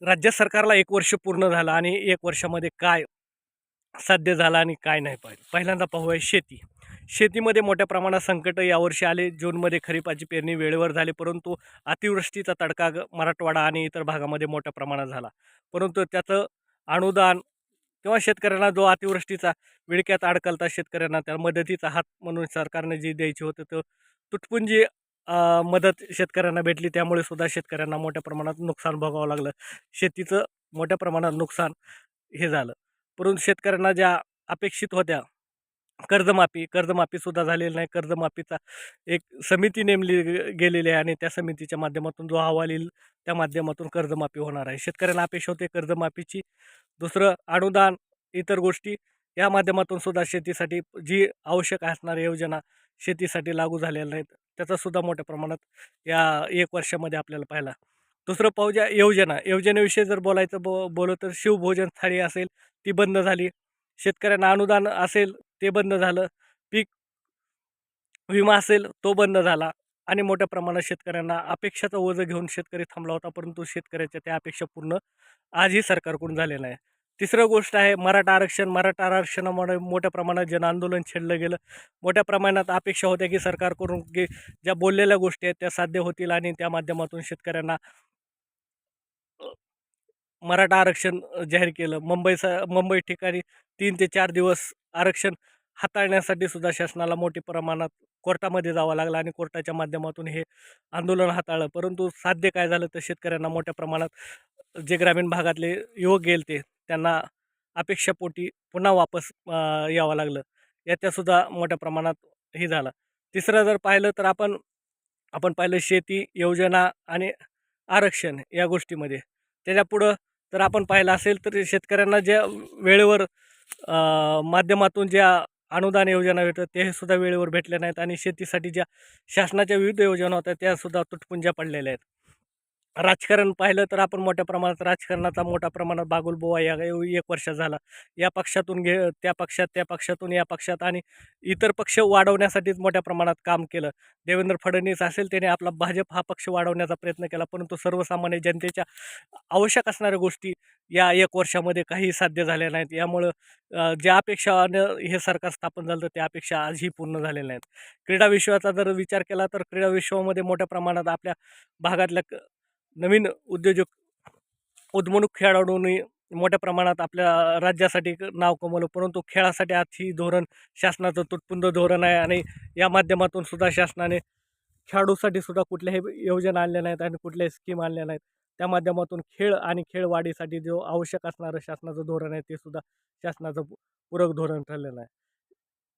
राज्य सरकारला 1 वर्ष पूर्ण झालं आणि 1 वर्षामध्ये काय साध्य झालं आणि काय नाही पहिल्यांदा पाहूया शेती. शेतीमध्ये मोठ्या प्रमाणात संकट यावर्षी आले. जूनमध्ये खरीपाची पेरणी वेळेवर झाली, परंतु अतिवृष्टीचा तडका मराठवाडा आणि इतर भागामध्ये मोठ्या प्रमाणात झाला. परंतु त्याचं अनुदान किंवा शेतकऱ्यांना जो अतिवृष्टीचा विळख्यात अडकलता शेतकऱ्यांना त्या मदतीचा हात म्हणून सरकारने जी द्यायची होतं तो तुटपुंजी मदत शेतकऱ्यांना भेटली. त्यामुळे सुद्धा शेतकऱ्यांना मोठ्या प्रमाणात नुकसान भोगावं लागलं. शेतीचं मोठ्या प्रमाणात नुकसान हे झालं. परंतु शेतकऱ्यांना ज्या अपेक्षित होत्या कर्जमाफीसुद्धा झालेली नाही. कर्जमाफीचा एक समिती नेमली गेलेली आहे आणि त्या समितीच्या माध्यमातून जो अहवाल येईल त्या माध्यमातून कर्जमाफी होणार आहे. शेतकऱ्यांना अपेक्षा होते कर्जमाफीची. दुसरं अनुदान, इतर गोष्टी या माध्यमातून सुद्धा शेतीसाठी जी आवश्यक असणाऱ्या योजना शेतीसाठी लागू झालेल्या नाहीत. त्याचासुद्धा मोठ्या प्रमाणात या 1 वर्षामध्ये आपल्याला पाहिला. दुसरं पाहू ज्या योजनेविषयी जर बोललं तर शिवभोजन थाळी असेल ती बंद झाली. शेतकऱ्यांना अनुदान असेल ते बंद झालं. पीक विमा असेल तो बंद झाला आणि मोठ्या प्रमाणात शेतकऱ्यांना अपेक्षाचं ओझं घेऊन शेतकरी थांबला होता, परंतु शेतकऱ्याच्या त्या अपेक्षा पूर्ण आजही सरकारकडून झालेलं आहे. तिसरं गोष्ट आहे मराठा आरक्षण. मराठा आरक्षणामुळे मोठ्या प्रमाणात जनआंदोलन छेडलं गेलं. मोठ्या प्रमाणात अपेक्षा होत्या की सरकारकडून की ज्या बोललेल्या गोष्टी आहेत त्या साध्य होतील आणि त्या माध्यमातून शेतकऱ्यांना मराठा आरक्षण जाहीर केलं. मुंबई ठिकाणी 3 ते 4 दिवस आरक्षण हाताळण्यासाठी सुद्धा शासनाला मोठ्या प्रमाणात कोर्टामध्ये जावं लागलं आणि कोर्टाच्या माध्यमातून हे आंदोलन हाताळलं. परंतु साध्य काय झालं तर शेतकऱ्यांना मोठ्या प्रमाणात जे ग्रामीण भागातले युवक गेलते त्यांना अपेक्षापोटी पुन्हा वापस यावं लागलं. याच्यासुद्धा मोठ्या प्रमाणात हे झालं. तिसरं जर पाहिलं तर आपण आपण पाहिलं शेती, योजना आणि आरक्षण या गोष्टीमध्ये. त्याच्यापुढं जर आपण पाहिलं असेल तर शेतकऱ्यांना ज्या वेळेवर माध्यमातून ज्या अनुदान योजना भेटतात ते सुद्धा वेळेवर भेटल्या नाहीत आणि शेतीसाठी ज्या शासनाच्या विविध योजना होत्या त्या सुद्धा तुटपुंज्या पडलेल्या आहेत. राजकारण पाहिलं तर आपण मोठ्या प्रमाणात राजकारणाचा मोठ्या प्रमाणात बागुलबुवा या 1 वर्ष झाला. या पक्षातून त्या पक्षात, त्या पक्षातून या पक्षात आणि इतर पक्ष वाढवण्यासाठीच मोठ्या प्रमाणात काम केलं. देवेंद्र फडणवीस असेल त्याने आपला भाजप हा पक्ष वाढवण्याचा प्रयत्न केला, परंतु सर्वसामान्य जनतेच्या आवश्यक असणाऱ्या गोष्टी या 1 वर्षामध्ये काही साध्य झाल्या नाहीत. यामुळं ज्या अपेक्षानं हे सरकार स्थापन झालं त्या अपेक्षा आजही पूर्ण झालेल्या नाहीत. क्रीडा विश्वाचा जर विचार केला तर क्रीडा विश्वामध्ये मोठ्या प्रमाणात आपल्या भागातल्या नवीन उद्योजक उदमनुक खेळाडूंनी मोठ्या प्रमाणात आपल्या राज्यासाठी नाव कमवलं, परंतु खेळासाठी आजही धोरण शासनाचं तुटपुंज धोरण आहे आणि या माध्यमातून सुद्धा शासनाने खेळाडूसाठी सुद्धा कुठल्याही योजना आणल्या नाहीत आणि कुठल्याही स्कीम आणल्या नाहीत. त्या माध्यमातून खेळ आणि खेळवाढीसाठी जो आवश्यक असणारं शासनाचं धोरण आहे ते सुद्धा शासनाचं पूरक धोरण ठरलेलं आहे.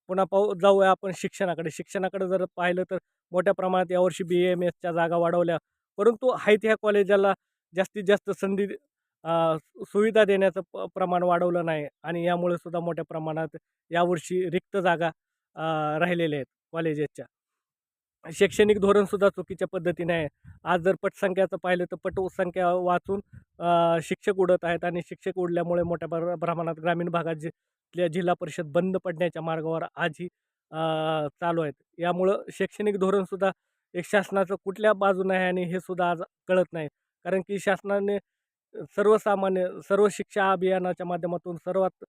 पुन्हा जाऊया आपण शिक्षणाकडे. शिक्षणाकडे जर पाहिलं तर मोठ्या प्रमाणात यावर्षी BAMSच्या जागा वाढवल्या, परंतु आहेत ह्या कॉलेजाला जास्तीत जास्त संधी सुविधा देण्याचं प्रमाण वाढवलं नाही आणि यामुळे सुद्धा मोठ्या प्रमाणात यावर्षी रिक्त जागा राहिलेल्या आहेत कॉलेजेसच्या. शैक्षणिक धोरणसुद्धा चुकीच्या पद्धतीने आहे. आज जर पटसंख्याचं पाहिलं तर पटसंख्या वाचून शिक्षक उडत आहेत आणि शिक्षक उडल्यामुळे मोठ्या प्रमाणात ग्रामीण भागात जिल्हा परिषद बंद पडण्याच्या मार्गावर आजही चालू आहेत. यामुळं शैक्षणिक धोरणसुद्धा एक शासनाचं कुठल्या बाजूनं आहे आणि हे सुद्धा आज कळत नाही. कारण की शासनाने सर्वसामान्य सर्व शिक्षा अभियानाच्या माध्यमातून सर्वात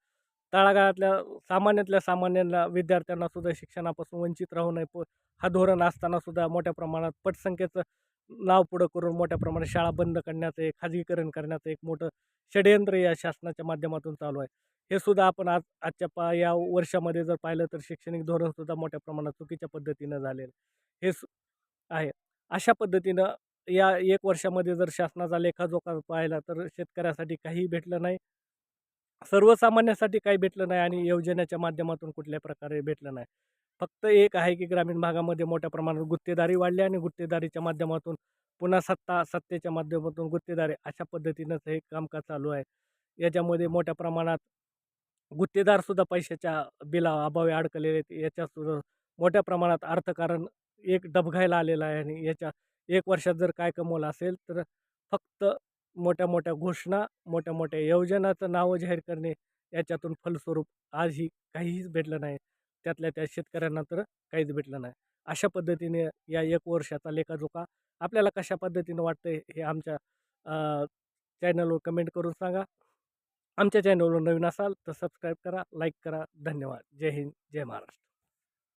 तळागाळातल्या सामान्यातल्या सामान्यांना विद्यार्थ्यांना सुद्धा शिक्षणापासून वंचित राहू नये हा धोरण असताना सुद्धा मोठ्या प्रमाणात पटसंख्येचं नाव पुढं करून मोठ्या प्रमाणात शाळा बंद करण्याचं एक खाजगीकरण करण्याचं एक मोठं षडयंत्र या शासनाच्या माध्यमातून चालू आहे. हे सुद्धा आपण आजच्या या वर्षामध्ये जर पाहिलं तर शैक्षणिक धोरणसुद्धा मोठ्या प्रमाणात चुकीच्या पद्धतीनं झालेलं आहे. अशा पद्धतीनं या 1 वर्षामध्ये जर शासनाचा लेखाजोखा पाहिला तर शेतकऱ्यासाठी काहीही भेटलं नाही. सर्वसामान्यासाठी काही भेटलं नाही आणि योजनेच्या माध्यमातून कुठल्याही प्रकारे भेटलं नाही. फक्त एक आहे की ग्रामीण भागामध्ये मोठ्या प्रमाणात गुत्तेदारी वाढली आणि गुत्तेदारीच्या माध्यमातून पुन्हा सत्तेच्या माध्यमातून गुत्तेदारी अशा पद्धतीनंच हे कामकाज चालू आहे. याच्यामध्ये मोठ्या प्रमाणात गुत्तेदारसुद्धा पैशाच्या अभावी अडकलेले आहेत. याच्यासुद्धा मोठ्या प्रमाणात अर्थकारण एक डबघाईला आलेलं आहे आणि याच्या 1 वर्षात जर काय कमवलं असेल तर फक्त मोठ्या-मोठ्या घोषणा, मोठ्या-मोठ्या योजनाचं नावं जाहीर करणे याच्यातून फलस्वरूप आजही काहीच भेटलं नाही. त्यातल्या त्या शेतकऱ्यांना तर काहीच भेटलं नाही. अशा पद्धतीने या 1 वर्षाचा लेखाजोखा आपल्याला कशा पद्धतीनं वाटतंय हे आमच्या चॅनलवर कमेंट करून सांगा. आमच्या चॅनलवर नवीन असाल तर सबस्क्राईब करा, लाईक करा. धन्यवाद. जय हिंद, जय महाराष्ट्र.